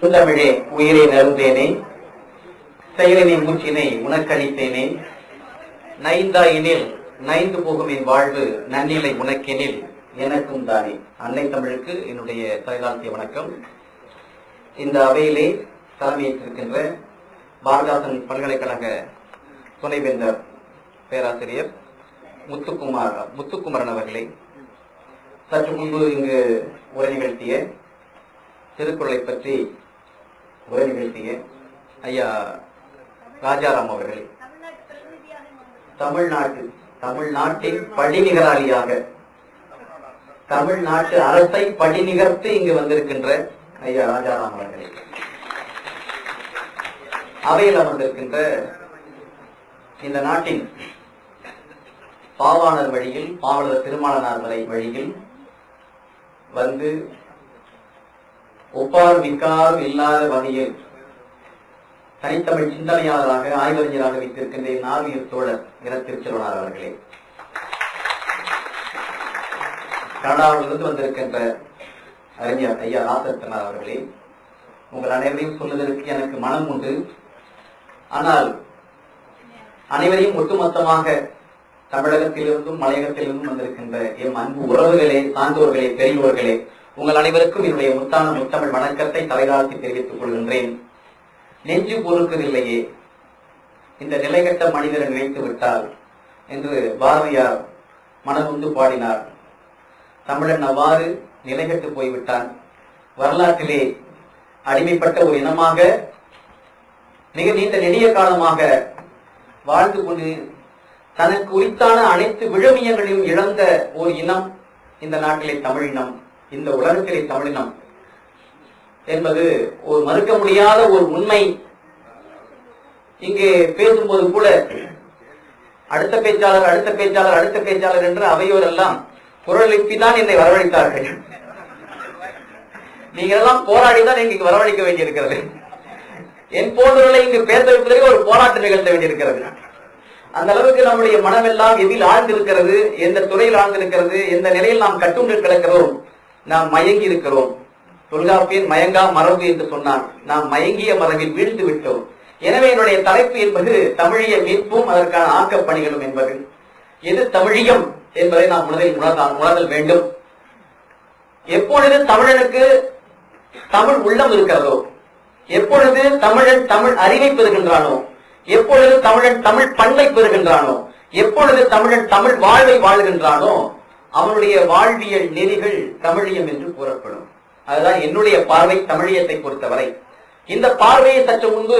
தமிழே உயிரை நருந்தேனே, செயலினை மூச்சினை உனக்களித்தேனே, நைந்தாயினில் நைந்து போகும் என் வாழ்வு நன்னிலை உனக்கெனில் எனக்கும் தானே. அன்னை தமிழுக்கு என்னுடைய தலைதாழ்த்திய வணக்கம். இந்த அவையிலே தலைமையேற்றிருக்கின்ற பாரதாசன் பல்கலைக்கழக துணைவேந்தர் பேராசிரியர் முத்துக்குமரன் அவர்களே, சற்று முன்பு இங்கு உரை நிகழ்த்திய திருக்குறளை பற்றி உரை நிகழ்த்திய ஐயா ராஜாராம் அவர்களே, தமிழ்நாட்டின் படிநிகராளியாக தமிழ்நாட்டு அரசை படிநிகர்த்து இங்கு வந்திருக்கின்ற ஐயா ராஜாராம் அவர்களே, அவையில் அமர்ந்திருக்கின்ற இந்த நாட்டின் பாவாணர் வழியில் பாவலர் திருமாலனார் வழியில் வந்து ஒப்பார் மிக்கார் இல்லாத வகையில் தனித்தமிழ் சிந்தனையாளராக ஆய்வறிஞராக வைத்திருக்கின்ற நாவியர் தோழர் திருச்செல்வனார் அவர்களே, கனடாவிலிருந்து வந்திருக்கின்ற அறிஞர் ஐயா ராசத்தனார் அவர்களே, உங்கள் அனைவரையும் சொல்வதற்கு எனக்கு மனம் உண்டு. ஆனால் அனைவரையும் ஒட்டுமொத்தமாக தமிழகத்திலிருந்தும் மலையகத்திலிருந்தும் வந்திருக்கின்ற எம் அன்பு உறவுகளே, சான்றோர்களே, பெரியோர்களே, உங்கள் அனைவருக்கும் என்னுடைய முத்தமிழ் வணக்கத்தை தலைதாழ்த்தி தெரிவித்துக் கொள்கின்றேன். நெஞ்சு பொறுக்கவில்லையே, இந்த நிலைகட்ட மனிதரை நினைத்து விட்டால் என்று பாரதியார் மனமுந்து பாடினார். தமிழன் அவ்வாறு நிலைகட்டு போய்விட்டான். வரலாற்றிலே அடிமைப்பட்ட ஒரு இனமாக மிக நீண்ட நெடிய காலமாக வாழ்ந்து கொண்டு தனக்கு உரித்தான அனைத்து விழுமியங்களையும் இழந்த ஒரு இனம் இந்த நாட்டிலே தமிழினம், இந்த உலகத்திலே தமிழினம் என்பது ஒரு மறுக்க முடியாத ஒரு உண்மை. இங்கே பேசும்போது கூட அடுத்த பேச்சாளர் என்று அவையோர் எல்லாம் குரல் எழுப்பிதான் என்னை வரவழைத்தார்கள். நீங்க எல்லாம் போராடிதான் இங்கு வரவழைக்க வேண்டியிருக்கிறது. என் போன்றவர்களை இங்கு பேச வைப்பதற்கு ஒரு போராட்டம் நிகழ்த்த வேண்டியிருக்கிறது. அந்த அளவுக்கு நம்முடைய மனமெல்லாம் எதில் ஆழ்ந்திருக்கிறது, எந்த துறையில் ஆழ்ந்திருக்கிறது, எந்த நிலையில் நாம் கட்டுண்டு கிடக்கிறோம், நாம் மயங்கி இருக்கிறோம். தொல்காப்பியன் மயங்கா மரபு என்று சொன்னான். நாம் மயங்கிய மரபில் வீழ்ந்து விட்டோம். எனவே என்னுடைய தலைப்பு என்பது தமிழிய மீட்பும் அதற்கான ஆக்கப் பணிகளும் என்பது. எது தமிழியம் என்பதை நாம் உணர்தல் வேண்டும். எப்பொழுது தமிழனுக்கு தமிழ் உள்ளம் இருக்கிறதோ, எப்பொழுது தமிழன் தமிழ் அறிவை பெறுகின்றானோ, எப்பொழுது தமிழன் தமிழ் பண்பை பெறுகின்றானோ, எப்பொழுது தமிழன் தமிழ் வாழ்வை வாழ்கின்றானோ, அவனுடைய வாழ்வியல் நெறிகள் தமிழியம் என்று கூறப்படும். அதுதான் என்னுடைய பார்வை தமிழியத்தை பொறுத்தவரை. இந்த பார்வையை சற்று முன்பு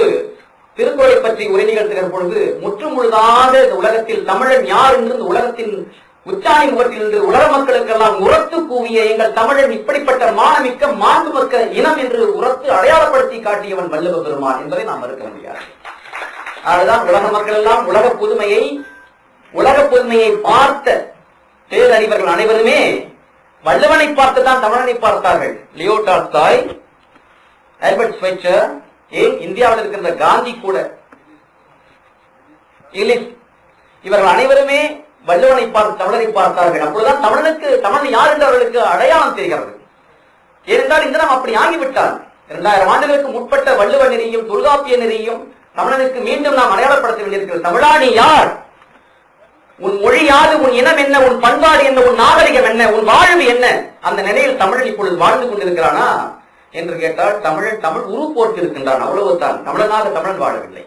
திருக்குறளை பற்றி உரை நிகழ்த்துகிற பொழுது முற்றுமுழுதாக இந்த உலகத்தில் தமிழன் யார் என்று இந்த உலகத்தின் உச்சாணி முகத்தில் இருந்து உலக மக்களுக்கெல்லாம் உரத்து கூவிய எங்கள் தமிழன் இப்படிப்பட்ட மானமிக்க மாண்புமிக்க இனம் என்று உரத்து அடையாளப்படுத்தி காட்டியவன் வள்ளுவ பெருமான் என்பதை நாம் மறுக்க முடியாது. அதுதான் உலக மக்கள் எல்லாம் உலக புதுமையை பார்த்த பேரறிவர்கள் அனைவருமே வள்ளுவனை பார்த்துதான் தமிழனை பார்த்தார்கள். லியோ டால்ஸ்டாய், ஆல்பர்ட் ஸ்வைட்சர், ஏன் இந்தியாவில் இருக்கின்ற காந்தி கூட, இவர்கள் அனைவருமே வள்ளுவனை பார்த்து தமிழனை பார்த்தார்கள். அப்பொழுதுதான் தமிழன் யார் என்று அவர்களுக்கு அடையாளம் தெரிகிறது. ஏனென்றால் இந்த நாம் அப்படி ஆகிவிட்டால் 2000 ஆண்டுகளுக்கு முற்பட்ட வள்ளுவ நெறியும் தொல்காப்பிய நெறியும் தமிழனுக்கு மீண்டும் நாம் அடையாளப்படுத்த வேண்டியிருக்கிறது. தமிழா நீ யார், உன் மொழி யாது, உன் இனம் என்ன, உன் பண்பாடு என்ன, உன் நாகரிகம் என்ன, உன் வாழ்வு என்ன, அந்த நிலையில் தமிழன் இப்பொழுது வாழ்ந்து கொண்டிருக்கிறானா என்று கேட்டால் தமிழன் தமிழ் உரு போர்த்து இருக்கின்றான். அவ்வளவுதான். தமிழனாக தமிழன் வாழவில்லை.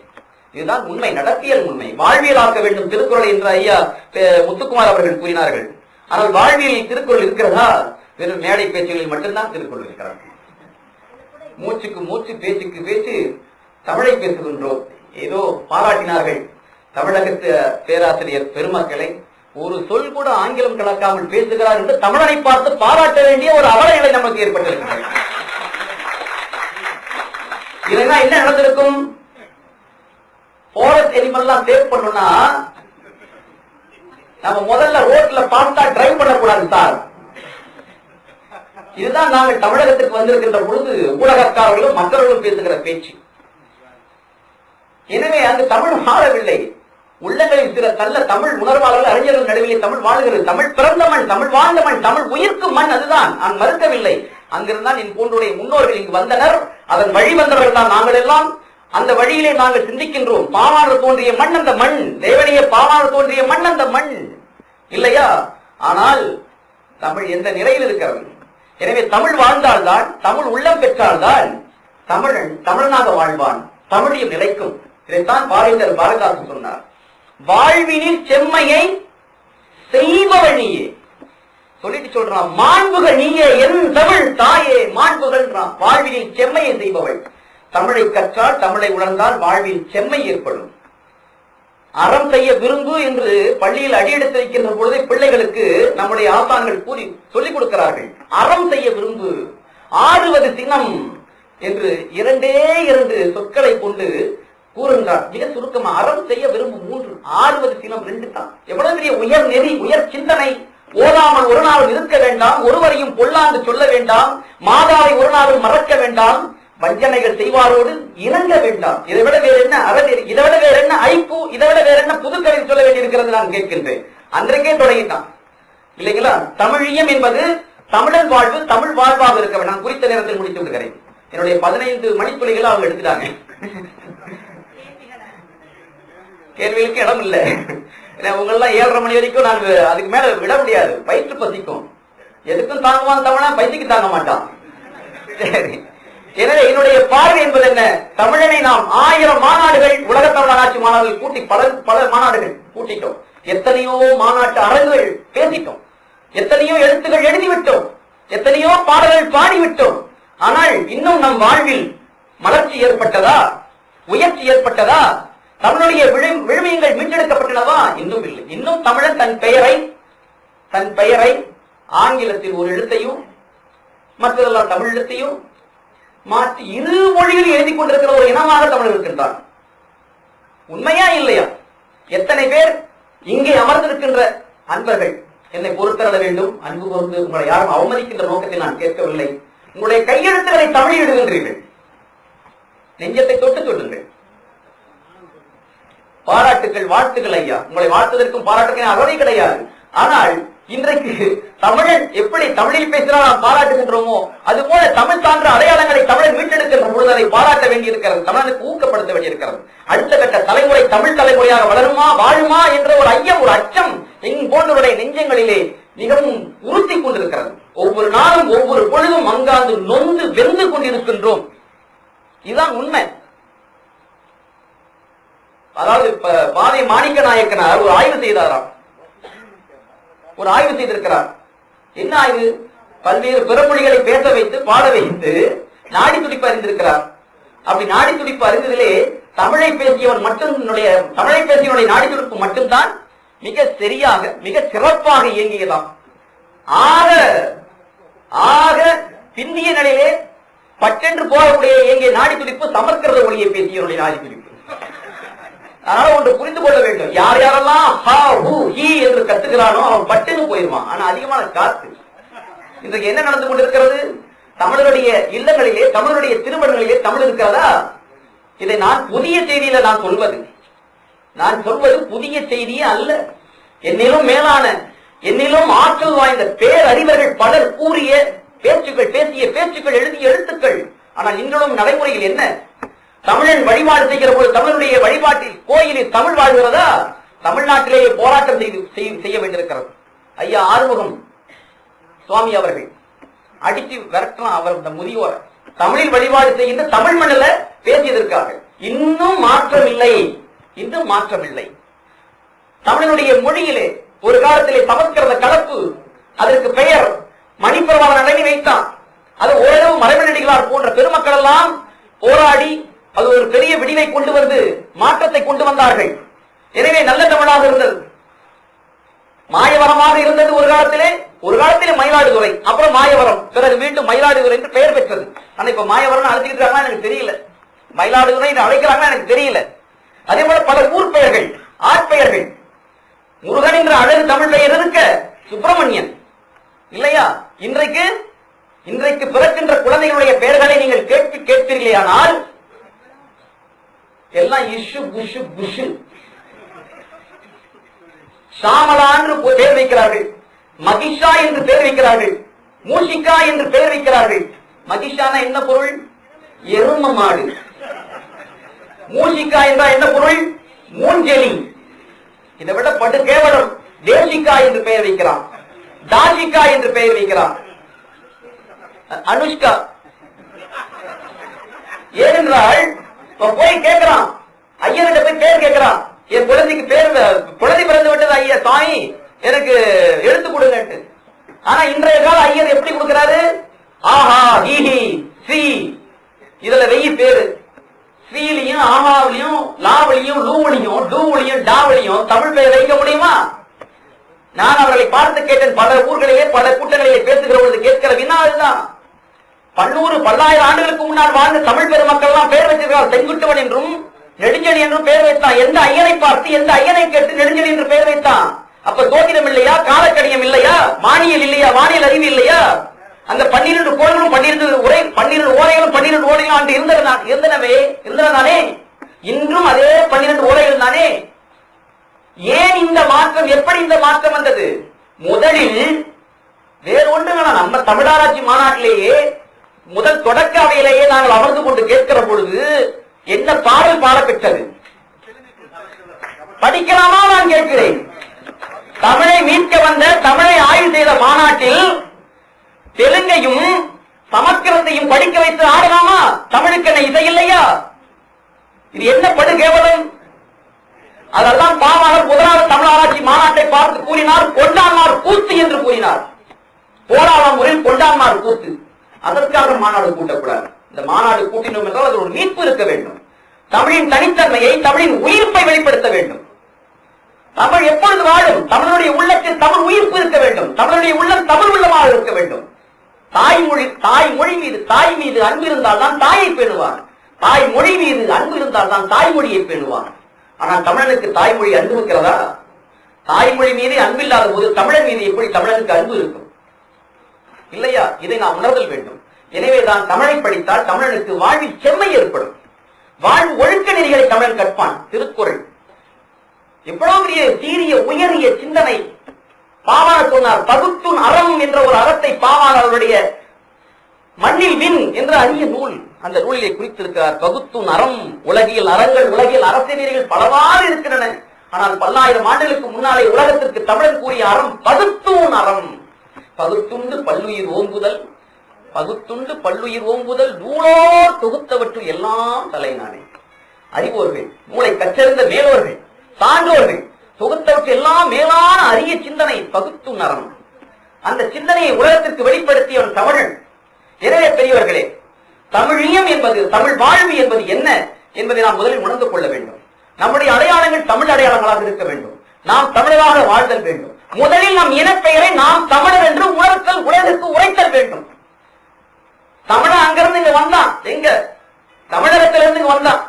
இதுதான் உண்மை, நடத்தியல் உண்மை. வாழ்வியல் ஆக்க வேண்டும் திருக்குறள் என்று ஐயா முத்துக்குமார் அவர்கள் கூறினார்கள். ஆனால் வாழ்வியல் திருக்குறள் இருக்கிறதா? வெறும் மேடை பேச்சுகளில் மட்டும்தான் திருக்குறள் இருக்கிறார். மூச்சுக்கு மூச்சு, பேச்சுக்கு பேச்சு தமிழை பேசுகின்றோம். ஏதோ பாராட்டினார்கள் தமிழகத்து பேராசிரியர் பெருமக்களை. ஒரு சொல் கூட ஆங்கிலம் கலக்காமல் பேசுகிறார் என்று தமிழனை பார்த்து பாராட்ட வேண்டிய ஒரு அவலநிலை நமக்கு ஏற்பட்டிருக்கிறது. இதெல்லாம் என்ன நடந்திருக்கும்? ஃபாரஸ்ட் அனிமல்லாம் சேவ் பண்ணணும்னா நம்ம முதல்ல ரோட்ல பார்த்தா டிரைவ் பண்ணக்கூடாது சார். இதுதான் நாங்கள் தமிழகத்துக்கு வந்திருக்கின்ற பொழுது ஊடகக்காரர்களும் மற்றவர்களும் பேசுகிற பேச்சு. எனவே அங்கு தமிழ் மாறவில்லை. உள்ளங்களில் சில நல்ல தமிழ் உணர்வாளர்கள் அறிஞர்கள் நடுவிலே தமிழ் வாழ்கிறது. தமிழ் பிறந்த மண், தமிழ் வாழ்ந்த மண், தமிழ் உயிர்க்கும் மண். அதுதான் நான் மறுக்கவில்லை. அங்கிருந்தான் என் போன்றுடைய முன்னோர்கள் இங்கு வந்தனர். அதன் வழி வந்தவர்கள் தான் நாங்கள் எல்லாம். அந்த வழியிலே நாங்கள் சிந்திக்கின்றோம். பாவாணர் தோன்றிய மண் அந்த மண், தேவனைய பாவாணர் தோன்றிய மண் அந்த மண், இல்லையா? ஆனால் தமிழ் எந்த நிலையில் இருக்கிறது? எனவே தமிழ் வாழ்ந்தால்தான், தமிழ் உள்ளம் பெற்றால்தான் தமிழன் தமிழனாக வாழ்வான், தமிழையும் நிலைக்கும். இதைத்தான் பாவேந்தர் பாரதிதாசன் சொன்னார். வாழ்வினில் செம்மையை செய்பவள் நீயே சொல்லிட்டு சொல்றான். மாண்புகள் நீயே என் தமிழ் தாயே மாண்புகள். வாழ்வினில் செம்மையை செய்பவள். தமிழை கற்றால், தமிழை உணர்ந்தால் வாழ்வில் செம்மை ஏற்படும். அறம் செய்ய விரும்பு என்று பள்ளியில் அடியெடுத்து வைக்கின்ற பொழுதே பிள்ளைகளுக்கு நம்முடைய ஆசான்கள் கூறி சொல்லிக் கொடுக்கிறார்கள். அறம் செய்ய விரும்பு, ஆறுவது சினம் என்று 2 சொற்களை கொண்டு கூறுகின்றார். மிக சுருக்கமா அறம் செய்ய விரும்பு 3, ஆறுவது சினம் 2 தான். எவ்வளவு பெரிய உயர் நெறி, உயர் சிந்தனை. ஓதாமல் ஒரு நாளும் இருக்க வேண்டாம், ஒருவரையும் பொல்லாந்து சொல்ல வேண்டாம், மாதாவை ஒரு நாளும் மறக்க வேண்டாம், வஞ்சனைகள் செய்வாரோடு இணங்க வேண்டாம். இதை விட வேற என்ன அறநெறி, இதை விட வேற என்ன ஐப்பு, இதை விட வேற என்ன புதுக்கதை சொல்ல வேண்டியிருக்கிறது நான் கேட்கின்றேன். அன்றைக்கே தொடங்கிட்டான் இல்லைங்களா? தமிழியம் என்பது தமிழன் வாழ்வு, தமிழ் வாழ்வாக இருக்க வேண்டும். நான் குறித்த நேரத்தில் முடித்து விடுகிறேன். என்னுடைய 15 மணித்துளிகளை அவங்க எடுத்துட்டாங்க. கேள்விகளுக்கு இடம் இல்லை. உங்களெல்லாம் 7:30 மணி வரைக்கும் நான் அதுக்கு மேல விட முடியாது. வயிற்று பசிக்கும். எதுக்கும் தாங்குவான் தமிழன், பைத்திக்கு தாங்க மாட்டான். சரி, எனவே என்னுடைய பார்வை என்பது என்ன? தமிழனை நாம் 1000 மாநாடுகள், உலக தமிழ் ஆட்சி மாநாடுகள் கூட்டி பல மாநாடுகள் கூட்டிட்டோம். எத்தனையோ மாநாட்டு அரங்குகள் பேசிட்டோம், எத்தனையோ எழுத்துகள் எழுதிவிட்டோம், எத்தனையோ பாடல்கள் பாடிவிட்டோம். ஆனால் இன்னும் நம் வாழ்வில் மலர்ச்சி ஏற்பட்டதா? உயர்ச்சி ஏற்பட்டதா? தமிழுடைய விழுமியங்கள் மீட்டெடுக்கப்பட்டனவா? இன்னும் இல்லை. இன்னும் தமிழன் தன் பெயரை ஆங்கிலத்தில் ஒரு எழுத்தையும் மற்றதெல்லாம் தமிழ் எழுத்தையும் மாற்றி 2 மொழியில் எழுதி கொண்டிருக்கிற ஒரு இனமாக தமிழ் இருக்கின்றான். உண்மையா இல்லையா? எத்தனை பேர் இங்கே அமர்ந்திருக்கின்ற அன்பர்கள் என்னை பொறுத்தர வேண்டும். அன்பு பொறுத்து உங்களை யாரும் அவமதிக்கின்ற நோக்கத்தை நான் கேட்கவில்லை. உங்களுடைய கையெழுத்துக்களை தமிழில் எழுதுகின்றீர்கள். நெஞ்சத்தை தொட்டு சொல்லுங்கள். பாராட்டுகள், வாழ்த்துக்கள் ஐயா. உங்களை வாழ்த்துவதற்கும் பாராட்டுக்கு அறவே கிடையாது. ஆனால் இன்றைக்கு தமிழன் எப்படி தமிழில் பேசினால் நாம் பாராட்டுகின்றோமோ அது போல தமிழ் சான்ற அடையாளங்களை தமிழன் மீட்டெடுக்கின்ற பொழுது அதை பாராட்ட வேண்டியிருக்கிறது, தமிழனுக்கு ஊக்கப்படுத்த வேண்டியிருக்கிறது. அடுத்த கட்ட தலைமுறை தமிழ் தலைமுறையாக வளருமா வாழுமா என்ற ஒரு ஐயம், ஒரு அச்சம் எங் போன்றவருடைய நெஞ்சங்களிலே மிகவும் உறுத்தி கொண்டிருக்கிறது. ஒவ்வொரு நாளும் ஒவ்வொரு பொழுதும் அங்காந்து நொந்து வெந்து கொண்டிருக்கின்றோம். இதுதான் உண்மை. அதாவது பாதை மாணிக்க நாயக்கனார் ஒரு ஆய்வு செய்தாராம். ஒரு ஆய்வு செய்திருக்கிறார். என்ன ஆய்வு? பல்வேறு பிறமொழிகளை பேச வைத்து பாட வைத்து நாடி துடிப்பு அறிந்திருக்கிறார். அப்படி நாடி துடிப்பு அறிந்ததிலே தமிழை பேசியவன் தமிழை பேசியவனுடைய நாடி துடிப்பு மட்டும்தான் மிக சரியாக, மிக சிறப்பாக இயங்கியதாம். ஆக பிந்திய நிலையிலே பட்டென்று போகக்கூடிய இயங்கிய நாடி துடிப்பு சமஸ்கிருத மொழியை பேசியவனுடைய நாடி துடிப்பு. அதனால ஒன்று புரிந்து கொள்ள வேண்டும். யார் யாரெல்லாம் ஹா ஹூ ஹி என்று கத்துக்கிறானோ அவன் பட்டுன்னு போயிருவான். ஆனா அதிகமான காத்து. இன்றைக்கு என்ன நடந்து கொண்டிருக்கிறது? தமிழருடைய இல்லங்களிலே, தமிழருடைய திருமணங்களிலே தமிழ் இருக்கிறதா? இதை நான் புதிய செய்தியில நான் சொல்வது புதிய செய்தியே அல்ல. என்னிலும் மேலான, என்னிலும் ஆற்றல் வாய்ந்த பேரறிவர்கள் பலர் கூறிய பேச்சுக்கள், பேசிய பேச்சுக்கள், எழுதிய எழுத்துக்கள். ஆனால் இன்றும் நடைமுறையில் என்ன? தமிழன் வழிபாடு செய்கிற போது தமிழுடைய வழிபாட்டில் கோயிலில் தமிழ் வாழ்கிறதா? தமிழ்நாட்டிலேயே போராட்டம் செய்ய வேண்டியிருக்கிறது. ஐயா ஆறுமுகம் சுவாமி அவர்கள் அடித்து விரட்டலாம். அவர் இந்த முதியோர் தமிழில் வழிபாடு செய்கின்ற தமிழ் மண்ணில பேசியதற்காக இன்னும் மாற்றமில்லை. தமிழனுடைய மொழியிலே ஒரு காலத்திலே சமஸ்கிருத கலப்பு, அதற்கு பெயர் மணிப்பிரவாளன் அடங்கி வைத்தான். அது ஓரளவு மறைமலடிகளார் போன்ற பெருமக்கள் எல்லாம் போராடி அது ஒரு பெரிய விடிவை கொண்டு வந்து மாற்றத்தை கொண்டு வந்தார்கள். எனவே நல்ல தமிழாக இருந்தது. மாயவரமாக இருந்தது ஒரு காலத்திலே மயிலாடுதுறை, அப்புறம் மாயவரம், பிறகு மீண்டும் மயிலாடுதுறை என்று பெயர் பெற்றது. ஆனா இப்ப மாயவரம் அழைச்சிட்டு எனக்கு தெரியல, மயிலாடுதுறை அழைக்கிறாங்க எனக்கு தெரியல. அதே போல பல ஊர் பெயர்கள், ஆட்பெயர்கள். முருகன் என்ற அழகு தமிழ் பெயர் இருக்க சுப்பிரமணியன் இல்லையா? இன்றைக்கு பிறக்கின்ற குழந்தைகளுடைய பெயர்களை நீங்கள் கேட்பீர்களேயானால் எல்லாம் இஷு புஷு புஷு. ஷாமலா என்று பெயர் வைக்கிறார்கள், மகிஷா என்று பெயர் வைக்கிறார்கள். மூஷிகா என்று பெயர் வைக்கிறார்கள். மகிஷான என்ன பொருள்? எரும மாடு. மூஷிகா என்றால் என்ன பொருள்? மூஞ்செலி. இதை விட படு கேவலம். தேசிகா என்று பெயர் வைக்கிறான், தாசிகா என்று பெயர் வைக்கிறான், அனுஷ்கா. ஏனென்றால் போய் கேட்கிறான், ஐயர்கிட்ட போய் பேர் கேட்கிறான், என் குழந்தைக்கு பேர், குழந்தை பிறந்து விட்டது ஐயா, தாய் எனக்கு எடுத்து கொடுங்க. ஆனா இன்றைய கால ஐயர் எப்படி கொடுக்கிறாரு? ஆஹா, ஹீஹி, சி, இதுல வெயி பேரு. ஸ்ரீலியும் ஆஹாவிலையும் லாவலியும் லூவலியும் டூவலியும் டாவலியும் தமிழ் பெயர் வைக்க முடியுமா? நான் அவர்களை பார்த்து கேட்டேன். பல ஊர்களிலே பல கூட்டங்களிலே பேசுகிற பொழுது கேட்கிற வினா அதுதான். 1000 ஆண்டுகளுக்கு முன்னால் வாழ்ந்த தமிழ் பெருமக்கள் எல்லாம் பெயர் வச்சிருக்கிறார். செங்குட்டுவன் என்றும் நெடுஞ்செழி என்றும் பெயர் வைத்தான். எந்த ஐயனை பார்த்து எந்த ஐயனை கேட்டு நெடுஞ்செழி என்று பெயர் வைத்தான்? அப்ப ஜோதிடம் இல்லையா? காலக்கணியம் இல்லையா? வானியல் இல்லையா? வானியல் அறிவு இல்லையா? அந்த 12 கோள்களும் 12 ஓரைகளும் 12 ஓரைகளும் அன்று இருந்தனவே இன்றும் அதே 12 ஓரைகள் தானே. ஏன் இந்த மாற்றம்? எப்படி இந்த மாற்றம் வந்தது? முதலில் வேறு ஒன்றுங்களா, நம்ம தமிழாராய்ச்சி மாநாட்டிலேயே முதல் தொடக்க அவையிலேயே நாங்கள் அமர்ந்து கொண்டு கேட்கிற பொழுது என்ன பாடல் பாடப்பெற்றது படிக்கலாமா? நான் கேட்கிறேன். தமிழை மீட்க வந்த, தமிழை ஆய்வு செய்த மாநாட்டில் தெலுங்கையும் சமஸ்கிருதத்தையும் படிக்க வைத்து ஆடலாமா? தமிழுக்கு என்ன இசை இல்லையா? இது என்ன படு கேவலம்? அதெல்லாம் பாவாளர் முதலாவது தமிழ் ஆராய்ச்சி மாநாட்டை பார்த்து கூறினார், கொண்டான்மார் கூத்து என்று கூறினார். போராளம் முறையில் கொண்டான்மார் கூத்து. அதற்காக மாநாடு கூட்டக்கூடாது. இந்த மாநாடு கூட்டினோம் என்றால் அது ஒரு மீட்பு இருக்க வேண்டும். தமிழின் தனித்தன்மையை, தமிழின் உயிர்ப்பை வெளிப்படுத்த வேண்டும். தமிழ் எப்பொழுது வாழும்? தமிழுடைய உள்ளத்தில் தமிழ் உயிர்ப்பு இருக்க வேண்டும். தமிழுடைய உள்ளம் தமிழ் உள்ளமாக இருக்க வேண்டும். தாய்மொழி மீது, தாய் மீது அன்பு இருந்தால் தான் தாயை பேணுவான். தாய்மொழி மீது அன்பு இருந்தால் தான் தாய்மொழியை பேணுவான். ஆனால் தமிழனுக்கு தாய்மொழி அன்பு இருக்கிறதா? தாய்மொழி மீது அன்பில்லாத போது தமிழன் மீது எப்படி தமிழனுக்கு அன்பு இருக்கும்? இல்லையா? இதை நாம் உணர்தல் வேண்டும். எனவேதான் தமிழை படித்தால் தமிழனுக்கு வாழ்வில் செம்மை ஏற்படும். வாழ்வு ஒழுக்க நெறிகளை தமிழன் கற்பான். திருக்குறள் எவ்வளவு பெரிய சீரிய உயரிய சிந்தனை. பாவாணர் சொன்னார், பகுத்துன் அறம் என்ற ஒரு அறத்தை பாவாணருடைய மண்ணில் வின் என்ற அரிய நூல், அந்த நூலிலே குறித்திருக்கிறார். பகுத்துன் அறம். உலகில் அறங்கள், உலகில் அரசியல் பலவாறு இருக்கின்றன. ஆனால் 1000 ஆண்டுகளுக்கு முன்னாலே உலகத்திற்கு தமிழன் கூறிய அறம் பகுத்தூன் அறம். பகுத்துண்டு பல்லுயிர் ஓம்புதல், பகுத்துண்டு பல்லுயிர் ஓம்புதல், நூலோர் தொகுத்தவற்று எல்லாம் தலைநானே. அறிவோர்கள், நூலை கற்றறிந்த மேலோர்கள், சான்றோர்கள் தொகுத்தவற்று எல்லாம் மேலான அரிய சிந்தனை பகுத்தும் அறம். அந்த சிந்தனையை உலகத்திற்கு வெளிப்படுத்தியவன் தமிழன். எனவே பெரியவர்களே, தமிழியம் என்பது, தமிழ் வாழ்வு என்பது என்ன என்பதை நாம் முதலில் உணர்ந்து கொள்ள வேண்டும். நம்முடைய அடையாளங்கள் தமிழ் அடையாளங்களாக இருக்க வேண்டும். நாம் தமிழராக வாழ்தல் வேண்டும். முதலில் நம் இனப்பெயரை நாம் தமிழர் என்று உணர்த்தல், உலகிற்கு உரைத்தல் வேண்டும். தமிழன் அங்கிருந்து இங்க வந்தான், எங்க தமிழகத்திலிருந்து இங்க வந்தான்.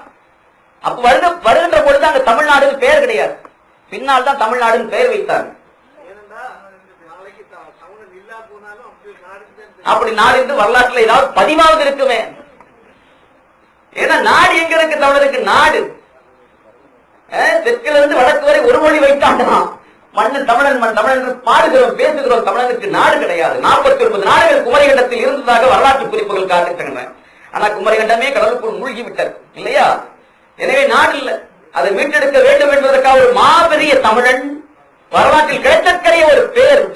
அப்ப வருகின்ற பொழுது அங்க தமிழ்நாடு பெயர் கிடையாது. பின்னால் தான் தமிழ்நாடுன்னு பெயர் வைத்தார். அப்படி நாடு என்று வரலாற்றுல ஏதாவது பதிவாவது இருக்குமே. ஏன்னா நாடு எங்க இருக்கு? தமிழருக்கு நாடு தெற்கிலிருந்து இருந்து வடக்கு வரை ஒரு மொழி வைத்தாங்களாம். மண்ணு தமிழன், மண் தமிழன் என்று பாடுகிறோம், பேசுகிறோம். தமிழனுக்கு நாடு கிடையாது. 49 நாடுகள் குமரிகண்டத்தில் இருந்ததாக வரலாற்று குறிப்புகள் காட்டுகின்றன. ஆனா குமரிகண்டமே கடலுக்குள் மூழ்கி விட்டார் இல்லையா? எனவே நாடு இல்ல. அதை மீட்டெடுக்க வேண்டும் என்பதற்காக ஒரு மாபெரிய தமிழன், வரலாற்றில் கிடைத்தற்கரிய ஒரு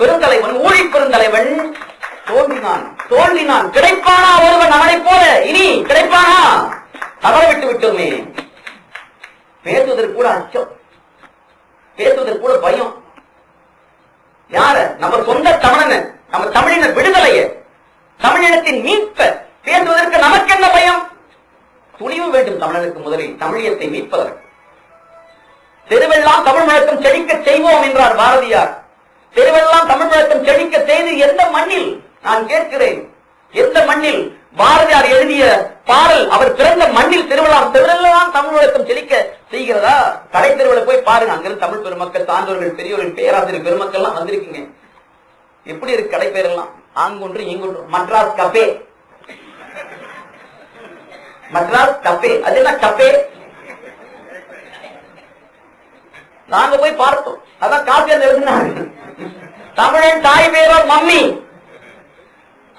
பெருந்தலைவன், ஊழி பெருந்தலைவன் தோன்றினான். கிடைப்பானா ஒருவன் அவனை போல? இனி கிடைப்பானா? தவற விட்டு விட்டோமே. பேசுவதற்கு கூட அச்சம், பேசுவதற்கு கூட பயம். யார? நம்ம சொந்த தமிழன, நம்ம தமிழின விடுதலைய, தமிழினத்தின் மீட்ப பேசுவதற்கு நமக்கு என்ன பயம்? துணிவு வேண்டும் தமிழனுக்கு. முதலில் தமிழியத்தை மீட்பதற்கு தெருவெல்லாம் தமிழ் முழக்கம் செழிக்க செய்வோம் என்றார் பாரதியார். தெருவெல்லாம் தமிழ் முழக்கம் செழிக்க செய்து எந்த மண்ணில்? நான் கேட்கிறேன், எந்த மண்ணில்? பாரதியார் எழுதிய பாடல் அவர் பிறந்த மண்ணில் தெருவெல்லாம் தமிழ் முழக்கம் செழிக்க செய்கிறதா? கடை தெருவில் போய் பாருங்க, அங்கிருந்து தமிழ் பெருமக்கள், சான்றோர்கள், பெரியவர்கள், பேராசிரியர் பெருமக்கள் எல்லாம் வந்திருக்கீங்க. எப்படி இருக்கு கடை பேரெல்லாம்? ஆங்கொன்று இங்கொன்று. Madras cafe, Madras cafe. அது என்ன கபே? நாங்க போய் பார்த்தோம். அதான் காப்பி அந்த எழுதினாங்க. தமிழன் தாய் பேரோ மம்மி,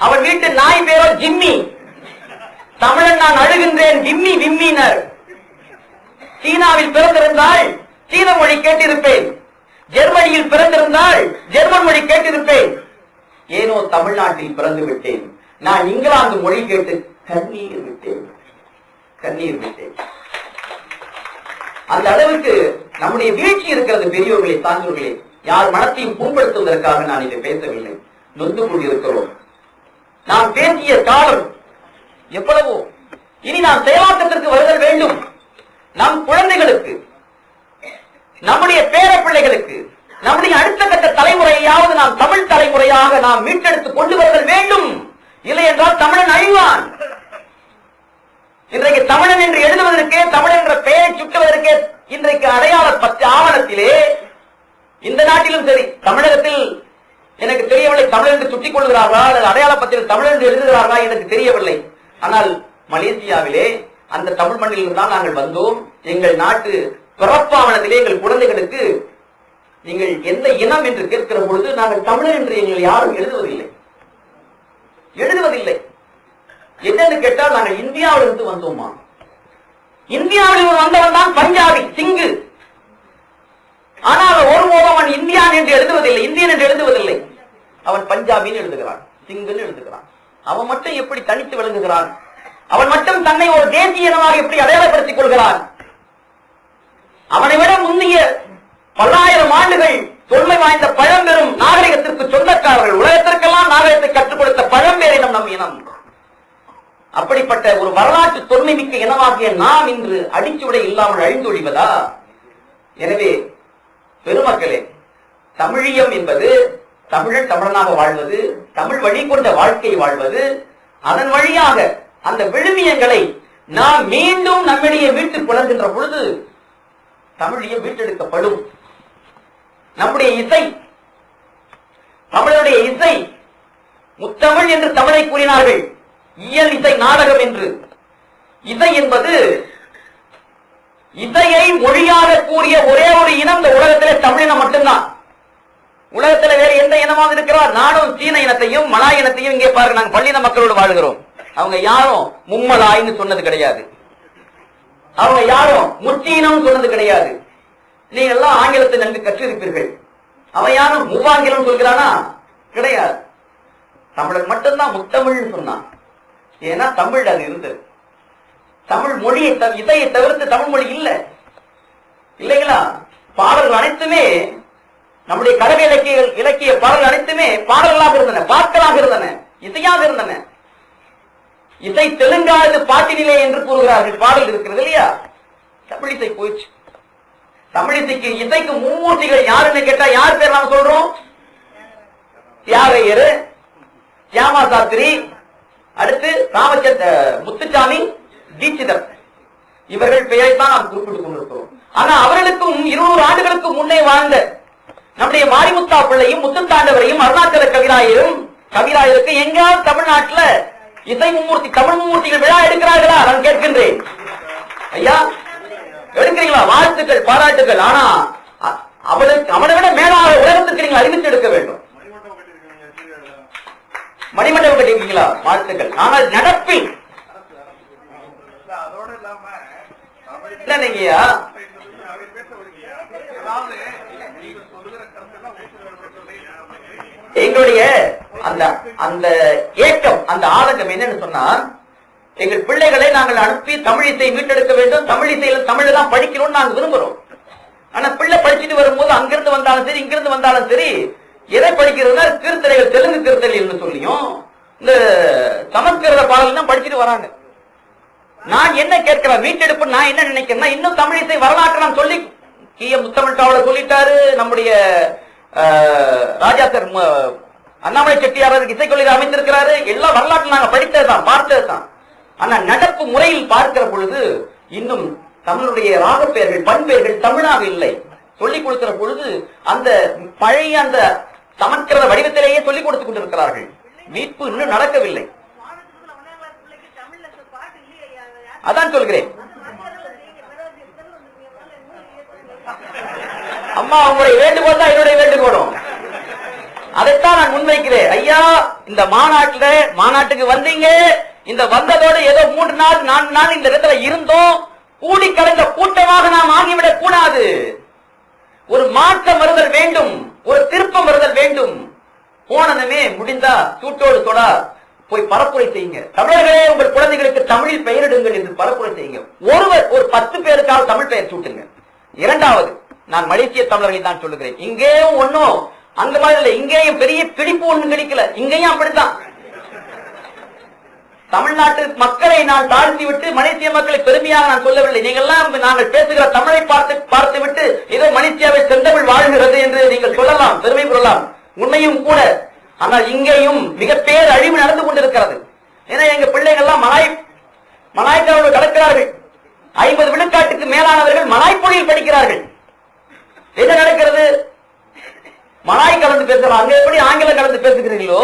அவன் வீட்டு நாய் பேரோ ஜிம்மி. தமிழன் நான் அழுகின்றேன் விம்மி விம்மினர். சீனாவில் பிறந்திருந்தால் சீன மொழி கேட்டிருப்பேன், ஜெர்மனியில் பிறந்திருந்தால் ஜெர்மன் மொழி கேட்டிருப்பேன். ஏனோ தமிழ்நாட்டில் பிறந்து விட்டேன். நான் இங்கிலாந்து மொழி கேட்டு கண்ணீர் விட்டேன், கண்ணீர் விட்டேன். அந்த அளவுக்கு நம்முடைய வீழ்ச்சி இருக்கிறது. பெரியோர்களே, சான்றோர்களே, யார் மனத்தையும் புண்படுத்துவதற்காக நான் இதை பேசவில்லை. நொந்து கொண்டிருக்கிறோம். நாம் பேசிய காலம் எவ்வளவோ. இனி நாம் செயலாக்கத்திற்கு வருதல் வேண்டும். நம் குழந்தைகளுக்கு, நம்முடைய பேர பிள்ளைகளுக்கு, நம்முடைய அடுத்த கட்ட தலைமுறையாவது நாம் தமிழ் தலைமுறையாக நாம் மீட்டெடுத்து கொண்டு வருதல் வேண்டும். இல்லை என்றால் தமிழன் அழிவான். இன்றைக்கு தமிழன் என்று எழுதுவதற்கே, தமிழ் என்ற பெயரை சுட்டுவதற்கே இன்றைக்கு அடையாள ஆவணத்திலே இந்த நாட்டிலும் சரி, தமிழகத்தில் எனக்கு தெரியவில்லை தமிழ் என்று சுட்டிக் கொள்கிறார்களா அல்லது அடையாள பத்திரிகை தமிழ் என்று எழுதுகிறார்களா எனக்கு தெரியவில்லை. ஆனால் மலேசியாவிலே அந்த தமிழ் மண்ணில் தான் நாங்கள் வந்தோம். எங்கள் நாட்டு பிறப்பாவணத்திலே எங்கள் குழந்தைகளுக்கு நீங்கள் எந்த இனம் என்று கேட்கிற பொழுது நாங்கள் தமிழர் என்று எங்கள் யாரும் எழுதுவதில்லை, எழுதுவதில்லை. என்னன்னு கேட்டால் நாங்கள் இந்தியாவிலிருந்து வந்தோமா? இந்தியாவில் வந்தவன் தான் பஞ்சாபி சிங்கு. ஆனால் ஒருபோதும் அவன் இந்தியான் என்று எழுதுவதில்லை, இந்தியன் என்று எழுதுவதில்லை. அவன் பஞ்சாபின்னு எழுதுகிறான், சிங்குன்னு எழுதுகிறான். அவன் மட்டும் எப்படி தனித்து விளங்குகிறான்? அவன் மட்டும் தன்னை ஒரு தேசிய இனமாக எப்படி அடையாளப்படுத்திக் கொள்கிறான்? அவனை விட முந்தைய பல்லாயிரம் ஆண்டுகள் தொன்மை வாய்ந்த பழம்பெரும் நாகரிகத்திற்கு சொந்தக்காரர்கள், உலகத்திற்கெல்லாம் நாகரிகத்தை கற்றுக் கொடுத்த பழம்பெரினம் நம் இனம். அப்படிப்பட்ட ஒரு வரலாற்று தொன்மை மிக்க இனமாகிய நாம் இன்று அடிச்சுவடை இல்லாமல் அழிந்தொழிவதா? எனவே பெருமக்களே, தமிழியம் என்பது தமிழன் தமிழனாக வாழ்வது, தமிழ் வழி கொண்ட வாழ்க்கை வாழ்வது, அதன் வழியாக அந்த விழுமியங்களை நாம் மீண்டும் நம்மிடையே மீட்டு புலர்கின்ற பொழுது தமிழியம் மீட்டெடுக்கப்படும். நம்முடைய இசை, தமிழருடைய இசை, முத்தமிழ் என்று தமிழை கூறினார்கள், இயல் இசை நாடகம் என்று. இசை என்பது, இசையை மொழியாக கூறிய ஒரே ஒரு இனம் இந்த உலகத்திலே தமிழினம் மட்டும்தான். உலகத்தில் வேறு எந்த இனமாக இருக்கிறார்? நானும் சீன இனத்தையும் மலாய் இனத்தையும் இங்கே பாருங்க, நாங்கள் பள்ளின மக்களோடு வாழ்கிறோம். அவங்க யாரும் மும்மலாய்ன்னு சொன்னது கிடையாது, அவங்க யாரும் முச்சீனம் சொன்னது கிடையாது. நீங்க எல்லாம் ஆங்கிலத்தை நன்கு கற்றிருப்பீர்கள். அவன் யாரும் மூவாங்கிலம் சொல்கிறானா? கிடையாது. தமிழன் மட்டும்தான் முத்தமிழ்னு சொன்னான். ஏன்னா தமிழ் அது இருந்தது. தமிழ் மொழியை இசையை தவிர்த்து தமிழ் மொழி இல்லை, இல்லைங்களா? பாடல்கள் அனைத்துமே நம்முடைய கலவை இலக்கிய பாடல்கள் அனைத்துமே பாடல்களாக இருந்தன, பாக்களாக இருந்தன, இசையாக இருந்தன. இசை தெலுங்கானது பாட்டினிலே என்று கூறுகிறார்கள். பாடல் இருக்கிறது இல்லையா? தமிழ் இசை போயிடுச்சு. தமிழிசைக்கு இசைக்கு மும்மூர்த்திகள் யாருன்னு கேட்டா யார் பேர் நாம சொல்றோம்? தியாகையர், சியாமா சாஸ்திரி, அடுத்து ராமச்சந்திர முத்துசாமி தீட்சிதர், இவர்கள் பெயரை தான் நாம் குறிப்பிட்டுக் கொண்டிருக்கிறோம். ஆனா அவர்களுக்கும் 200 ஆண்டுகளுக்கு முன்னே வாழ்ந்த நம்முடைய மாரிமுத்தா பிள்ளையும் முத்துத்தாண்டவரையும் அருணாச்சல கவிராயருக்கு எங்காவது தமிழ்நாட்டில் இசை மும்மூர்த்தி தமிழ் மும்மூர்த்திகள் விழா எடுக்கிறார்களா? நான் கேட்கின்றேன். ஐயா, எடுக்கிறீங்களா? வாழ்த்துக்கள், பாராட்டுகள். ஆனா அவனை விட மேலாக உலகத்திற்கு நீங்கள் அறிவித்து எடுக்க வேண்டும். மணிமண்டபம் கட்டிருக்கீங்களா? வாழ்த்துக்கள். ஆனால் நடப்பில் இல்லைங்கய்யா, எங்களுடைய அந்த ஏக்கம், அந்த ஆதங்கம் என்னன்னு சொன்னா, எங்கள் பிள்ளைகளை நாங்கள் அனுப்பி தமிழ் இசை மீட்டெடுக்க வேண்டும், தமிழ் இசையில தமிழ் தான் படிக்கணும்னு நாங்கள் விரும்புறோம். ஆனா பிள்ளை படிச்சுட்டு வரும்போது அங்கிருந்து வந்தாலும் சரி, இங்கிருந்து வந்தாலும் சரி, எதை படிக்கிறதுனா கீர்த்தனைகள், தெலுங்கு கீர்த்தனைகள் சொல்லியும் இந்த சமஸ்கிருத பாடல் தான் படிச்சுட்டு வராங்க. நான் என்ன கேட்கிறேன், மீட்டெடுப்பு நான் என்ன நினைக்கிறேன்னா, இன்னும் தமிழ் இசை வரலாற்று நான் சொல்லி கீய முத்தமிழ் காவலர் சொல்லிட்டாரு, நம்முடைய ராஜா சார் அண்ணாமலை செட்டியார் இசைக்கொள்கை அமைந்திருக்கிறாரு. எல்லாம் வரலாற்று நாங்க படித்ததுதான், பார்த்ததுதான். ஆனா நடப்பு முறையில் பார்க்கிற பொழுது இன்னும் தமிழுடைய ராகப்பெயர்கள், பண்பெயர்கள் தமிழாக இல்லை. சொல்லிக் கொடுக்கிற பொழுது அந்த பழைய அந்த சமஸ்கிருத வடிவத்திலேயே சொல்லிக் கொடுத்துக் கொண்டிருக்கிறார்கள். மீட்பு இன்னும் நடக்கவில்லை. அதான் சொல்கிறேன். அம்மா, உங்களுடைய வேண்டுகோள் தான் என்னுடைய வேண்டுகோளும். அதைத்தான் நான் முன்வைக்கிறேன். ஐயா, இந்த மாநாட்டுக்கு வந்தீங்க, இந்த வந்ததோடு ஏதோ 3 நாள் 4 நாள் இந்த இடத்துல இருந்தோம், கூடி கலந்த கூட்டமாக நாம் ஆகிவிடக் கூடாது. ஒரு மாற்றம் வருதல் வேண்டும், ஒரு திருப்பம் வருதல் வேண்டும். போனதுமே முடிந்தா சூட்டோடு தொடா போய் பரப்புரை செய்யுங்க. தமிழர்களே, உங்கள் குழந்தைகளுக்கு தமிழில் பெயரிடுங்கள் என்று பரப்புரை செய்யுங்க. ஒரு 10 பேருக்காக தமிழ் பெயர் சூட்டுங்க. இரண்டாவது, நான் மலேசிய தமிழர்களை தான் சொல்லுகிறேன். இங்கேயும் ஒன்னும் அந்த மாதிரி இல்ல, இங்கேயும் பெரிய பிடிப்பு ஒண்ணும் கிடைக்கல, இங்கேயும் அப்படித்தான். தமிழ்நாட்டு மக்களை நான் தாழ்த்தி விட்டு மலேசிய மக்களை பெருமையாக நான் சொல்லவில்லை. நாங்கள் பேசுகிற தமிழை பார்த்து விட்டு ஏதோ மலேசியாவை செந்தமிழ் வாழ்கிறது என்று நீங்கள் சொல்லலாம், பெருமை கொள்ளலாம், உண்மையும் கூட. ஆனால் இங்கேயும் மிக பேர் அழிவு நடந்து கொண்டிருக்கிறது. ஏன்னா எங்க பிள்ளைகள்லாம் மலாய்க்காரோடு கலக்கிறார்கள். 50 விழுக்காட்டுக்கு மேலானவர்கள் மலாய்மொழியில் படிக்கிறார்கள். என்ன நடக்கிறது? மலாய் கலந்து பேசுறாங்க. அங்க எப்படி ஆங்கிலம் கலந்து பேசுகிறீங்களோ,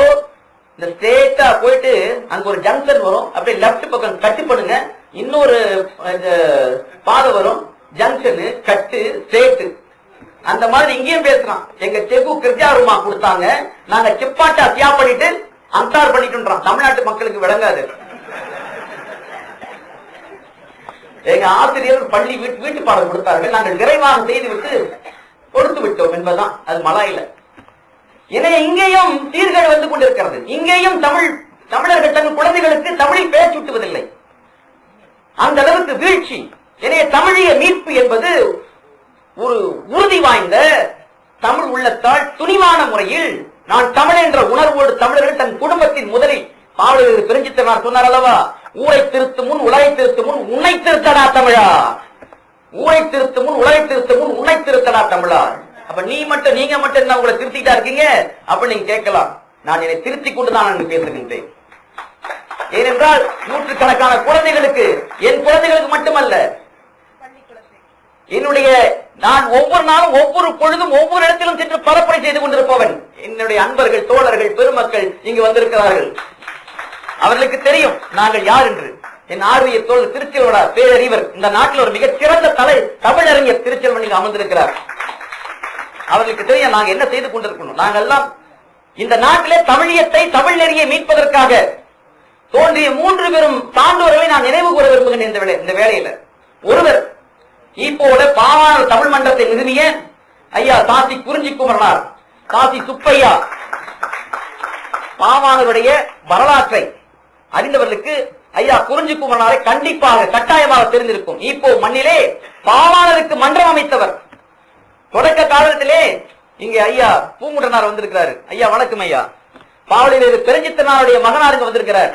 இந்த ஸ்ட்ரெயிட்டா போயிட்டு அங்க ஒரு ஜங்ஷன் வரும், அப்படியே லெப்ட் பக்கம் கட்டு பண்ணுங்க, இன்னொரு பாதை வரும், ஜங்ஷனு கட்டு ஸ்ட்ரெயிட். அந்த மாதிரி இங்கேயும் பேசுறான். எங்க செகு கிருஜாருமா கொடுத்தாங்க, நாங்க செப்பாட்டா தியா பண்ணிட்டு அந்தார் பண்ணிட்டு. தமிழ்நாட்டு மக்களுக்கு விளங்காது. எங்க ஆசிரியர் பள்ளி வீட்டு பாடம் கொடுத்தார்கள், நாங்கள் விரைவாக செய்து விட்டு கொடுத்து விட்டோம் என்பதுதான் அது மலாயில. எனவே இங்கேயும் சீர்கேடு வந்து கொண்டிருக்கிறது. இங்கேயும் தமிழர்கள் தங்கள் குழந்தைகளுக்கு தமிழில் பெயர் சூட்டுவதில்லை, அந்த அளவுக்கு வீழ்ச்சி. எனவே தமிழிய மீட்பு என்பது ஒரு உறுதி வாய்ந்த தமிழ் உள்ளத்தால் துணிவான முறையில் நான் தமிழ் என்ற உணர்வோடு தமிழர்கள் தன் குடும்பத்தின் முதலில் பாவலர் பெருஞ்சித்தனார் சொன்னார் அல்லவா, ஊரை திருத்து முன் உலகை திருத்து முன் உன்னை திருத்தடா தமிழா, ஊரை திருத்து முன் உலகை திருத்து முன் உன்னை திருத்தடா தமிழா. அப்ப நீங்க மட்டும் என்ன உங்களை திருத்திட்டா இருக்கீங்க அப்ப நீங்க கேட்கலாம். நான் என்னை திருத்திக் கொண்டுதான் நான் பேசுகின்றேன். ஏனென்றால் நூற்றுக்கணக்கான குழந்தைகளுக்கு, என் குழந்தைகளுக்கு மட்டுமல்ல, என்னுடைய நான் ஒவ்வொரு நாளும் ஒவ்வொரு பொழுதும் ஒவ்வொரு இடத்திலும் சென்று பரப்புரை செய்து கொண்டிருப்பவன். என்னுடைய அன்பர்கள், தோழர்கள், பெருமக்கள் இங்கு வந்திருக்கிறார்கள். அவர்களுக்கு தெரியும் நாங்கள் யார் என்று. என் ஆர்விய தோழர் திருச்செல்வடா பேரறிவர், இந்த நாட்டில் ஒரு மிகச் சிறந்த தமிழறிஞர் திருச்செல்வன் இங்கு அமர்ந்திருக்கிறார். அவர்களுக்கு தெரியும் நாங்கள் என்ன செய்து கொண்டிருக்கணும். நாங்கள் எல்லாம் இந்த நாட்டிலே தமிழியத்தை, தமிழ் நெறியை மீட்பதற்காக தோன்றிய 3 பெரும் சான்றோர்களை நான் நினைவு கூற விரும்புகிறேன் இந்த வேளையில. ஒருவர் இப்போட பாவாணர் தமிழ் மன்றத்தை நிறுவிய ஐயா சாசி குறிஞ்சிக்குமரனார், சாசி சுப்பையா. பாவாணருடைய வரலாற்றை அறிந்தவர்களுக்கு ஐயா குறிஞ்சிக்குமரனாரை கண்டிப்பாக கட்டாயமாக தெரிந்திருக்கும். இப்போ மண்ணிலே பாவாணருக்கு மன்றம் அமைத்தவர். தொடக்க காலத்திலே இங்கே ஐயா பூங்குட்டனார் வந்திருக்கிறாரு. ஐயா வணக்கம் ஐயா. பாவலர் பெருஞ்சித்தனாருடைய மகனாருக்கு வந்திருக்கிறார்.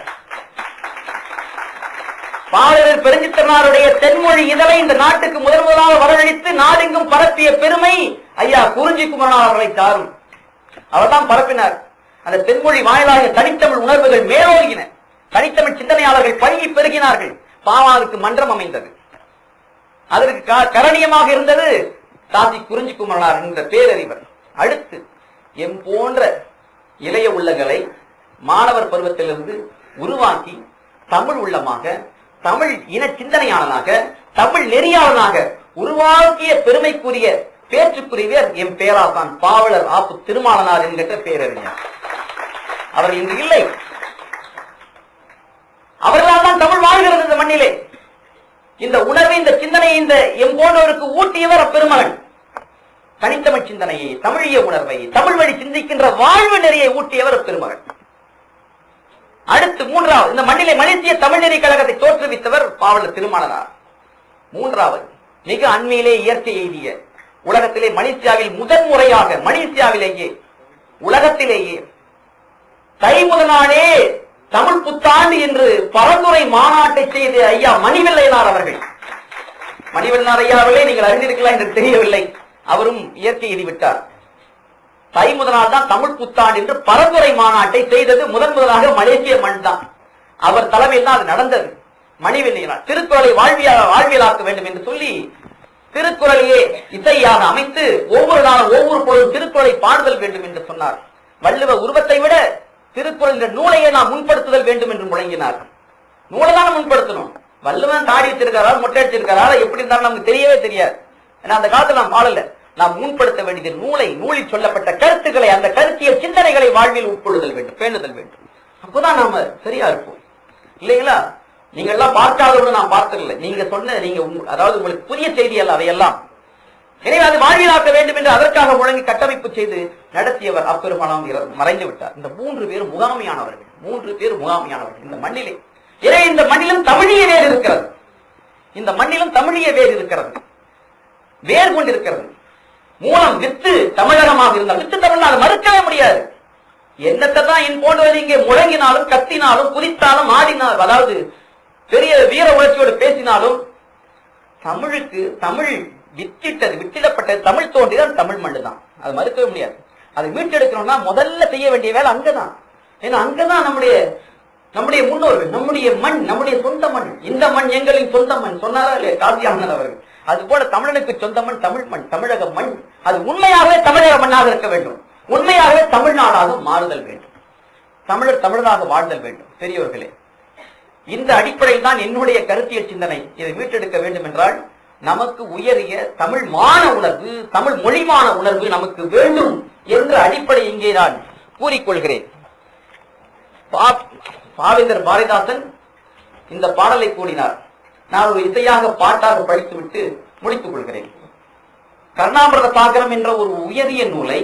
பாவலர் பெருஞ்சித்தனாருடைய தென்மொழி இதழை இந்த நாட்டுக்கு முதலாக வரவழைத்து நாடெங்கும் பரப்பிய பெருமை ஐயா குறிஞ்சிக்குமரனார் அவர்களை சாரும். அவர்தான் பரப்பினார். அந்த தென்மொழி வாயிலாக தனித்தமிழ் உணர்வுகள் மேலோங்கின, தனித்தமிழ் சிந்தனையாளர்கள் பழகி பெருகினார்கள். பாவாருக்கு மன்றம் அமைந்தது. அதற்கு கரணியமாக இருந்தது சாசி குறிஞ்சிக்குமரனார் என்ற பேரறிவர். அடுத்து எம் போன்ற இளைய உள்ளங்களை மாணவர் பருவத்திலிருந்து உருவாக்கி தமிழ் உள்ளமாக, தமிழ் இன சிந்தனையாளனாக, தமிழ் நெறியாளனாக உருவாக்கிய பெருமைக்குரிய பேச்சுக்குரியவர் எம் பேராசான் பாவலர் ஆப்பு திருமாலனார் என்கின்ற பேரறிஞர். அவர் இன்று இல்லை. அவர்களால் தான் தமிழ் வாழ்கிறது இந்த மண்ணிலே. இந்த உணர்வை, இந்த சிந்தனையை இந்த எம் போன்றவருக்கு ஊட்டியவர் அப்பெருமகன். தனித்தமிழ் சிந்தனையை, தமிழிய உணர்வை, தமிழ் வழி சிந்திக்கின்ற வாழ்வு நெறியை ஊட்டியவர் அப்பெருமகன். அடுத்து 3வது, இந்த மண்ணிலே மலேசிய தமிழ் நெறி கழகத்தை தோற்றுவித்தவர் பாவலர் திருமாலனார். 3வது, மிக அண்மையிலே இயற்கை எய்திய, உலகத்திலே மலேசியாவில் முதன்முறையாக, மலேசியாவிலேயே உலகத்திலேயே தை முதலானே தமிழ் புத்தாண்டு என்று பரந்துரை மாநாட்டை செய்த ஐயா மணிவெள்ளையனார் அவர்கள். மணிவெள்ளையனார் ஐயா அவர்களே நீங்கள் அறிந்திருக்கலாம் என்று தெரியவில்லை. அவரும் இயற்கை எழுதிவிட்டார். தை முதலால் தான் தமிழ் புத்தாண்டு என்று பரந்துரை மாநாட்டை செய்தது முதலாக மலேசிய மண் தான். அவர் தலைமையில் தான் அது நடந்தது. மணிவெள்ளையனார் திருக்குறளை வாழ்வியலாக்க வேண்டும் என்று சொல்லி திருக்குறளையே இசையாக அமைத்து ஒவ்வொரு நாளும் ஒவ்வொரு பொழுதும் திருக்குறளை பாடுதல் வேண்டும் என்று சொன்னார். வள்ளுவ உருவத்தை விட திருக்குறள் என்ற நூலையே நாம் முன்படுத்துதல் வேண்டும் என்று முழங்கினார். நூலை தான் முன்படுத்தணும். வள்ளுவன் தாடி வச்சிருக்காரா, மொட்டை அடிச்சிருக்காரா, எப்படி இருந்தாலும் நமக்கு தெரியவே தெரியாது. ஏன்னா அந்த காலத்துல நாம் வாழல. நாம் முன்படுத்த வேண்டியது நூலில் சொல்லப்பட்ட கருத்துக்களை, அந்த கருத்தியல் சிந்தனைகளை வாழ்வில் உட்கொள்ளுதல் வேண்டும், பேணுதல் வேண்டும். அப்பதான் நாம சரியா இருப்போம். இல்லைங்களா? நீங்க எல்லாம் பார்க்காதோடு நான் பார்த்ததில்லை. நீங்க சொன்ன அதாவது உங்களுக்கு புதிய செய்தி அல்ல அதையெல்லாம். எனவே அது வாழ்விலாக்க வேண்டும் என்று அதற்காக முழங்கி கட்டமைப்பு செய்து நடத்தியவர் அப்பெருமானாம் மறைந்து விட்டார். இந்த 3 பேரும் முகாமையானவர்கள், 3 பேர் முகாமையானவர்கள் இந்த மண்ணிலே. எனவே இந்த மண்ணிலும் தமிழிய வேர் இருக்கிறது, இந்த மண்ணிலும் தமிழிய வேர் இருக்கிறது, வேர் கொண்டிருக்கிறது. மூலம் வித்து தமிழகமாக இருந்தால் வித்து தமிழ்நாடு மறுக்கவே முடியாது. என்னத்தை தான் என் போன்றவர் இங்கே முழங்கினாலும் கத்தினாலும் குதித்தாலும் ஆடினாலும், அதாவது பெரிய வீர உணர்ச்சியோடு பேசினாலும் தமிழுக்கு தமிழ் வித்திடப்பட்டது தமிழ் தோன்றிதான் தமிழ் மண்ணு தான். அது மறுக்கவே முடியாது. அதை மீட்டெடுக்கணும்னா முதல்ல செய்ய வேண்டிய வேலை அங்கதான். ஏன்னா அங்கதான் நம்முடைய முன்னோர்கள், நம்முடைய மண், நம்முடைய சொந்த மண். இந்த மண் எங்களின் சொந்த மண் சொன்னாரா இல்லையா காசியாமன் அவர்கள்? அது போல தமிழனுக்கு சொந்த மண் தமிழ் மண், தமிழக மண். அது உண்மையாகவே தமிழக மண்ணாக இருக்க வேண்டும், உண்மையாகவே தமிழ்நாடாக மாறுதல் வேண்டும், தமிழராக வாழ்தல் வேண்டும். பெரியவர்களே, இந்த அடிப்படையில் தான் என்னுடைய கருத்தியல் சிந்தனை. இதை மீட்டெடுக்க வேண்டும் என்றால் நமக்கு உயரிய தமிழ் மான உணர்வு, தமிழ் மொழிமான உணர்வு நமக்கு வேண்டும் என்ற அடிப்படை இங்கே நான் கூறிக்கொள்கிறேன். பாவேந்தர் பாரதிதாசன் இந்த பாடலை கூறினார். நான் ஒரு இசையாக பாட்டாக படித்துவிட்டு முடித்துக் கொள்கிறேன். கர்ணாமிரத சாகரம் என்ற ஒரு உயரிய நூலை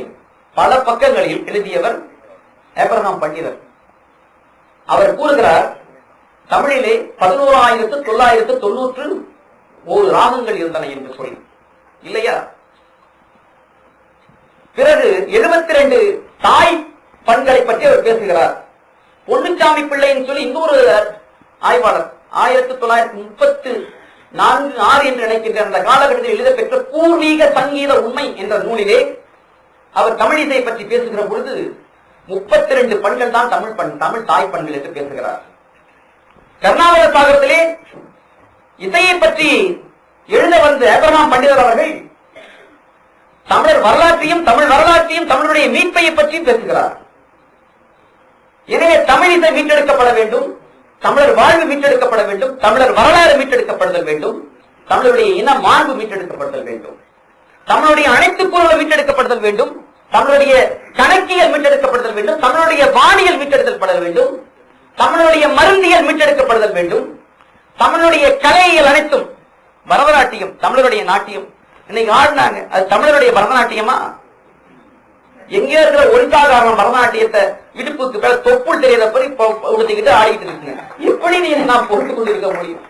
பல பக்கங்களில் எழுதியவர் ஏப்ரஹாம் பண்டிதர். அவர் கூறுகிறார், தமிழிலே 11,991 ராகங்கள் இருந்தன என்று சொல்லி, இல்லையா? பிறகு 72 தாய் பண்களை பற்றி அவர் பேசுகிறார். பொன்னுச்சாமி பிள்ளைன்னு சொல்லி இன்னொரு ஆய்வாளர் 1934 என்று நினைக்கின்ற அந்த காலகட்டத்தில் எழுதப்பெற்ற பூர்வீக சங்கீத உண்மை என்ற நூலிலே அவர் தமிழிசை பற்றி பேசுகிற பொழுது 32 பண்கள் தான் தமிழ் தாய் பண்கள் என்று பேசுகிறார். கர்நாடக சாகரத்திலே இசையை பற்றி எழுத வந்த ஏப்ரஹாம் பண்டிதர் அவர்கள் தமிழர் வரலாற்றையும் தமிழ் வரலாற்றையும் தமிழுடைய மீட்பையை பற்றி பேசுகிறார். எனவே தமிழ் இசை மீட்டெடுக்கப்பட வேண்டும், தமிழர் வாழ்வு மீட்டெடுக்கப்பட வேண்டும், தமிழர் வரலாறு மீட்டெடுக்கப்படுதல் வேண்டும், தமிழருடைய இன மாண்பு மீட்டெடுக்கப்படுதல் வேண்டும், தமிழுடைய அனைத்து கூறுகளும் மீட்டெடுக்கப்படுதல் வேண்டும், தமிழுடைய கணக்கியல் மீட்டெடுக்கப்படுதல் வேண்டும், தமிழுடைய வானியல் மீட்டெடுக்கப்படுதல் வேண்டும், தமிழுடைய மருந்தியல் மீட்டெடுக்கப்படுதல் வேண்டும், தமிழுடைய கலையியல் அனைத்தும். பரதநாட்டியம் தமிழருடைய நாட்டியம் இன்னைக்கு ஆடினாங்க, அது தமிழருடைய பரதநாட்டியமா? எங்கே இருக்கிற ஒரிசாகாரன் பரதநாட்டியத்தை இடுப்புக்கு மேல தொப்புள் தெரியற படி உடுத்திக்கிட்டு ஆடிக்கிட்டு இருக்குங்க. எப்படி நீ நாம் பொறுத்து கொண்டிருக்க முடியும்?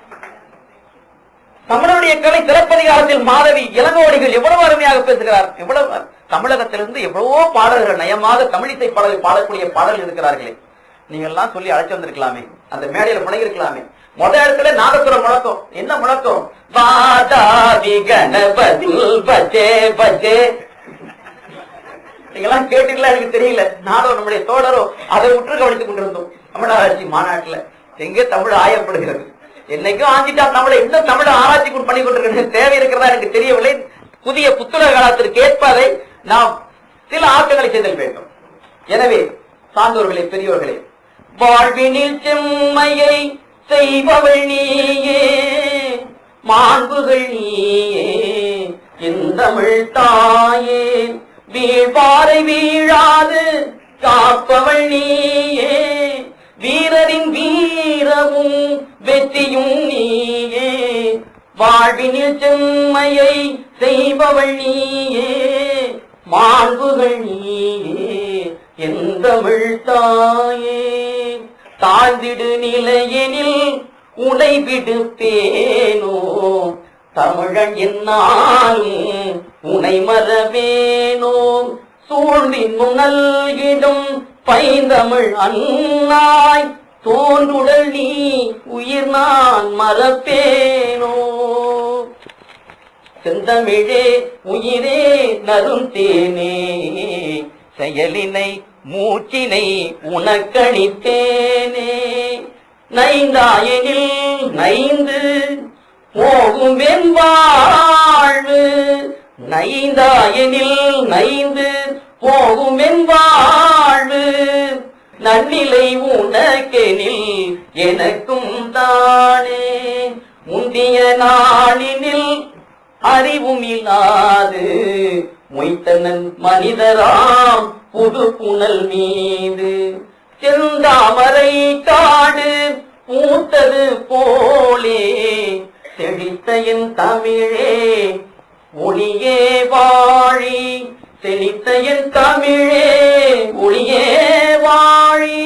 தமிழருடைய கலை சிலப்பதிகாரத்தில் மாதவி இளங்கோடிகள் எவ்வளவு அருமையாக பேசுகிறார். எவ்வளவு தமிழகத்திலிருந்து எவ்வளவோ பாடல்கள் நயமாக தமிழிசை பாடலை பாடக்கூடிய பாடல்கள் இருக்கிறார்களே. நீங்க எல்லாம் சொல்லி அழைச்சு வந்திருக்கலாமே, அந்த மேடையில முழங்கிருக்கலாமே. முதல் இடத்துல நாதசுரம் முழக்கம். என்ன முழக்கம்? நீங்கெல்லாம் கேட்டீங்களா எனக்கு தெரியல. நானும் நம்முடைய தோழரோ அதை உற்று கவனித்துக் கொண்டிருந்தோம். தமிழாராய்ச்சி மாநாட்டுல எங்கே தமிழ் ஆயப்படுகிறது, என்னைக்கும் ஆஞ்சிட்டா தமிழை இன்னும் தமிழை ஆராய்ச்சி பண்ணி கொண்டிருக்கிறது தேவை இருக்கிறதா எனக்கு தெரியவில்லை. புதிய புத்தக காலத்திற்கு ஏற்பதை நாம் சில ஆக்கங்களை செய்தல் வேண்டும். எனவே சார்ந்தோர்களே, பெரியோர்களே, வாழ்வினில் செம்மையை செய்பவள் நீயே, மாண்புகள் நீயே, எந்தமிழ் தாயே, வீழ்பாறை வீழாது காப்பவள் நீயே, வீரரின் வீரமும் வெற்றியும் நீயே, வாழ்வினில் செம்மையை செய்பவள் நீயே, மாண்புகள் நீயே, எந்தமிழ் தாயே, தாழ்ந்திடு நிலையெனில் உனை விடுப்பேனோ, தமிழன் என்னாலும் உனை மறவேனோ, சூழ்வின் நல்கிடும் பைந்தமிழ் அன்னாய், தோன்றுடல் நீ உயிர் நான் மறப்பேனோ, செந்தமிழே உயிரே நறுந்தேனே, செயலினை மூச்சினை உனக்களித்தேனே, நைந்தாயனில் நைந்து போகும் என் வாழ்வு, நைந்தாயனில் நைந்து போகும் என் வாழ்வு, நன்னிலை உனக்கெனில் எனக்கும் தானே, முந்திய நாளினில் அறிவும் இல்லாது மொய்த்தனன் மனிதராம் புது புனல் மீது செந்தாமரை காடு பூத்தது போலே செழித்த என் தமிழே ஒளியே வாழி, செழித்த என் தமிழே ஒளியே வாழி,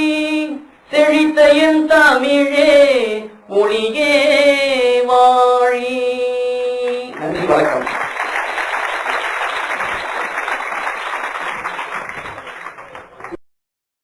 செழித்த என் தமிழே ஒளியே